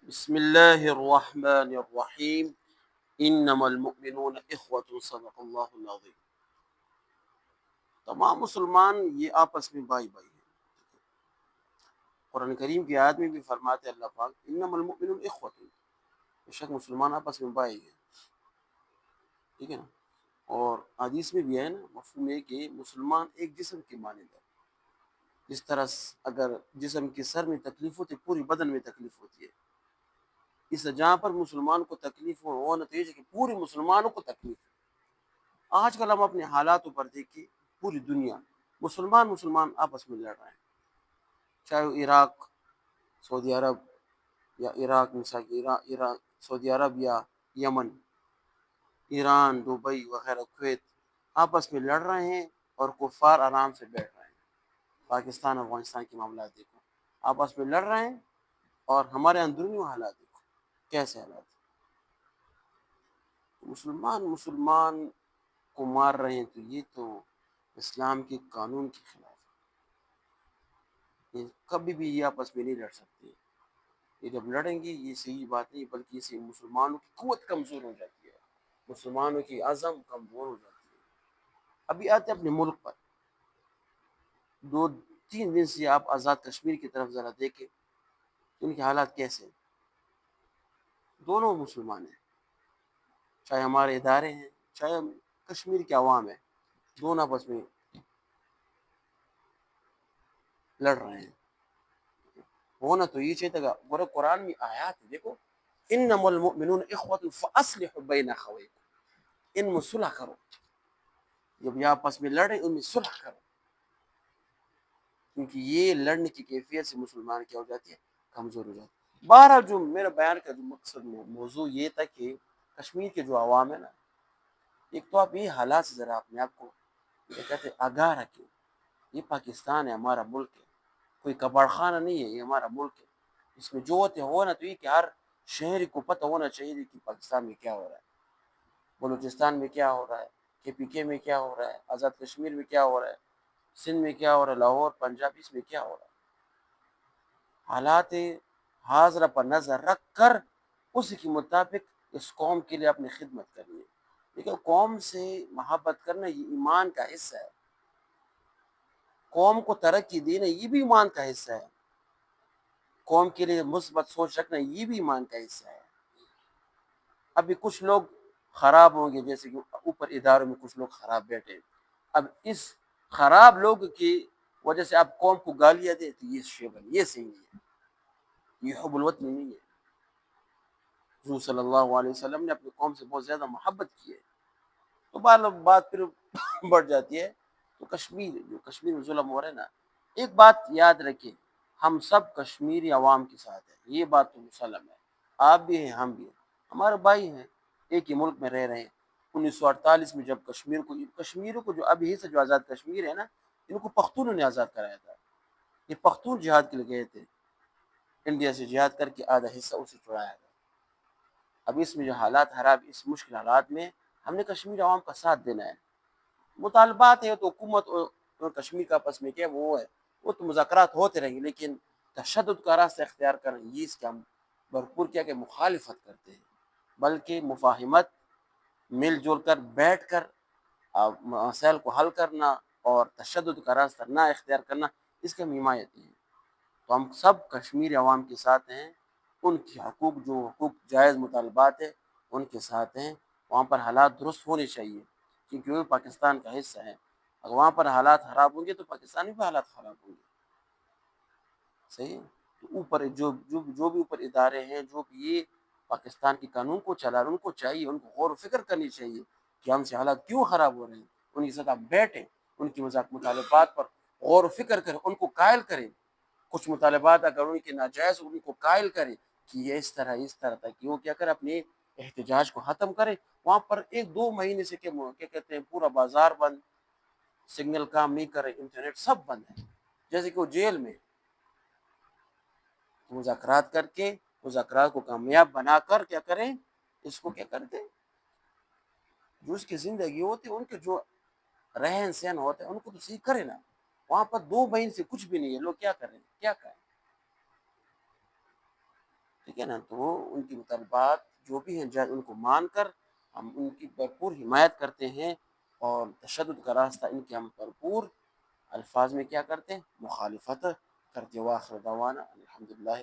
بسم اللہ الرحمن الرحیم انما المؤمنون اخوة صدق اللہ العظیم۔ تمام مسلمان یہ آپس میں بھائی بھائی ہیں۔ قرآن کریم کی آیت میں بھی فرماتے ہیں اللہ پاک انما المؤمنون اخوة، بے شک مسلمان آپس میں بھائی ہیں، ٹھیک ہے نا۔ اور حدیث میں بھی ہے نا، مفہوم ہے کہ مسلمان ایک جسم کی مانند ہے۔ جس طرح اگر جسم کے سر میں تکلیف ہوتی پوری بدن میں تکلیف ہوتی ہے، اس جہاں پر مسلمان کو تکلیف ہونا تو یہ ہے کہ پوری مسلمانوں کو تکلیف ہے۔ آج کل ہم اپنے حالاتوں پر دیکھیں، پوری دنیا مسلمان آپس میں لڑ رہے ہیں، چاہے وہ عراق، سعودی عرب، یا عراق مثال عراق سعودی عرب، یا یمن، ایران، دبئی وغیرہ، کویت، آپس میں لڑ رہے ہیں اور کفار آرام سے بیٹھ رہے ہیں۔ پاکستان افغانستان کے معاملات دیکھو، آپس میں لڑ رہے ہیں، اور ہمارے اندرونی حالات دیکھو کیسے حالات ہیں۔ مسلمان کو مار رہے ہیں تو یہ تو اسلام کے قانون کے خلاف ہے۔ یہ کبھی بھی یہ آپس میں نہیں لڑ سکتے۔ یہ جب لڑیں گے یہ صحیح بات نہیں، بلکہ اسے مسلمانوں کی قوت کمزور ہو جاتی ہے، مسلمانوں کی عزم کمزور ہو جاتی ہے۔ ابھی آتے اپنے ملک پر، 2-3 دن سے آپ آزاد کشمیر کی طرف ذرا دیکھیں، ان کے حالات کیسے ہیں۔ دونوں مسلمان ہیں، چاہے ہمارے ادارے ہیں، چاہے کشمیر کے عوام ہیں، دونوں آپس میں لڑ رہے ہیں۔ ہونا تو یہ چاہیے تھا، پورے قرآن میں آیات ہے، دیکھو انما المؤمنون اخوة فاصلحوا بین اخویکم، ان میں صلح کرو، جب یہ آپس میں لڑے ان میں صلح کرو، کیونکہ یہ لڑنے کی کیفیت سے مسلمان کیا ہو جاتی ہے، کمزور ہو جاتی ہے۔ بہرحال جو میرا بیان کا جو مقصد موضوع یہ تھا کہ کشمیر کے جو عوام ہے نا، ایک تو آپ یہ حالات سے ذرا اپنے آپ کو یہ کہتے ہیں آگاہ رکھیں۔ یہ پاکستان ہے، ہمارا ملک ہے، کوئی کباڑ خانہ نہیں ہے، یہ ہمارا ملک ہے۔ اس میں جو ہوتے ہونا تو یہ کہ ہر شہری کو پتہ ہونا چاہیے کہ پاکستان میں کیا ہو رہا ہے، بلوچستان میں کیا ہو رہا ہے، KPK میں کیا ہو رہا ہے، آزاد کشمیر میں کیا ہو رہا ہے، سندھ میں کیا ہو رہا ہے، لاہور، پنجاب، اس میں کیا ہو رہا ہے۔ حالات حاضرہ پر نظر رکھ کر اس کے مطابق اس قوم کے لیے اپنی خدمت کرنی ہے۔ لیکن قوم سے محبت کرنا یہ ایمان کا حصہ ہے، قوم کو ترقی دینا یہ بھی ایمان کا حصہ ہے، قوم کے لیے مثبت سوچ رکھنا یہ بھی ایمان کا حصہ ہے۔ ابھی کچھ لوگ خراب ہوں گے، جیسے کہ اوپر اداروں میں کچھ لوگ خراب بیٹھے، اب اس خراب لوگ کی وجہ سے آپ قوم کو گالیاں دیں تو یہ شیبل، یہ صحیح نہیں ہے، یہ حب الوطنی نہیں ہے۔ حضور صلی اللہ علیہ وسلم نے اپنی قوم سے بہت زیادہ محبت کی ہے، تو بات پھر بڑھ جاتی ہے۔ تو کشمیر میں ظلم ہو رہا ہے نا، ایک بات یاد رکھیں، ہم سب کشمیری عوام کے ساتھ ہیں، یہ بات تو مسلم ہے، آپ بھی ہیں، ہم بھی ہیں، ہمارے بھائی ہیں، ایک ہی ملک میں رہ رہے ہیں۔ 1948 میں جب کشمیر کو جو ابھی سے جو آزاد کشمیر ہے نا، ان کو پختونوں نے آزاد کرایا تھا، یہ پختون جہاد کے لیے گئے تھے، انڈیا سے جہاد کر کے آدھا حصہ اسے چھڑایا تھا۔ اب اس میں جو حالات خراب، اس مشکل حالات میں ہم نے کشمیر عوام کا ساتھ دینا ہے۔ مطالبات ہے تو حکومت اور کشمیر کا آپس میں کیا وہ ہے، وہ تو مذاکرات ہوتے رہیں گے، لیکن تشدد کا راستہ اختیار کرنا یہ اس کا ہم بھرپور کیا کہ مخالفت کرتے ہیں، بلکہ مفاہمت، مل جل کر بیٹھ کر مسائل کو حل کرنا اور تشدد کا راستہ نہ اختیار کرنا، اس کی ہم حمایت ہیں۔ تو ہم سب کشمیری عوام کے ساتھ ہیں، ان کی حقوق جائز مطالبات ہے ان کے ساتھ ہیں، وہاں پر حالات درست ہونے چاہیے، کیونکہ وہ پاکستان کا حصہ ہے۔ اگر وہاں پر حالات خراب ہوں گے تو پاکستان میں بھی حالات خراب ہوں گے، صحیح ہے؟ تو اوپر جو بھی اوپر ادارے ہیں، جو بھی یہ پاکستان کے قانون کو چلا رہے ہیں، ان کو چاہیے، ان کو غور و فکر کرنی چاہیے کہ ہم سے حالات کیوں خراب ہو رہے ہیں، ان کے ساتھ آپ بیٹھیں، ان کی مطالبات پر غور و فکر کریں، ان کو قائل کریں۔ کچھ مطالبات اگر ان کے ناجائز ان کو قائل کریں کہ یہ اس طرح تھا، کہ وہ کیا کرے، اپنے احتجاج کو ختم کرے۔ وہاں پر 1-2 مہینے سے کیا کہتے ہیں پورا بازار بند، سگنل کام نہیں کرے، انٹرنیٹ سب بند ہے، جیسے کہ وہ جیل میں مذاکرات کر کے مذاکرات کو کامیاب بنا کر کیا کریں، اس کو کیا کرتے، جو اس کی زندگی ہوتی ہے، ان کے جو رہن سہن ہوتے ہیں ان کو تو صحیح کرے نا۔ وہاں پر 2 مہینے سے کچھ بھی نہیں ہے، لوگ کیا کریں، کیا کریں۔ ٹھیک ہے نا، تو ان کی مطالبات جو بھی ہیں جائز ان کو مان کر ہم ان کی بھرپور حمایت کرتے ہیں، اور تشدد کا راستہ ان کے ہم بھرپور الفاظ میں کیا کرتے ہیں، مخالفت کرتے ہیں۔ وآخر دعوانا الحمدللہ۔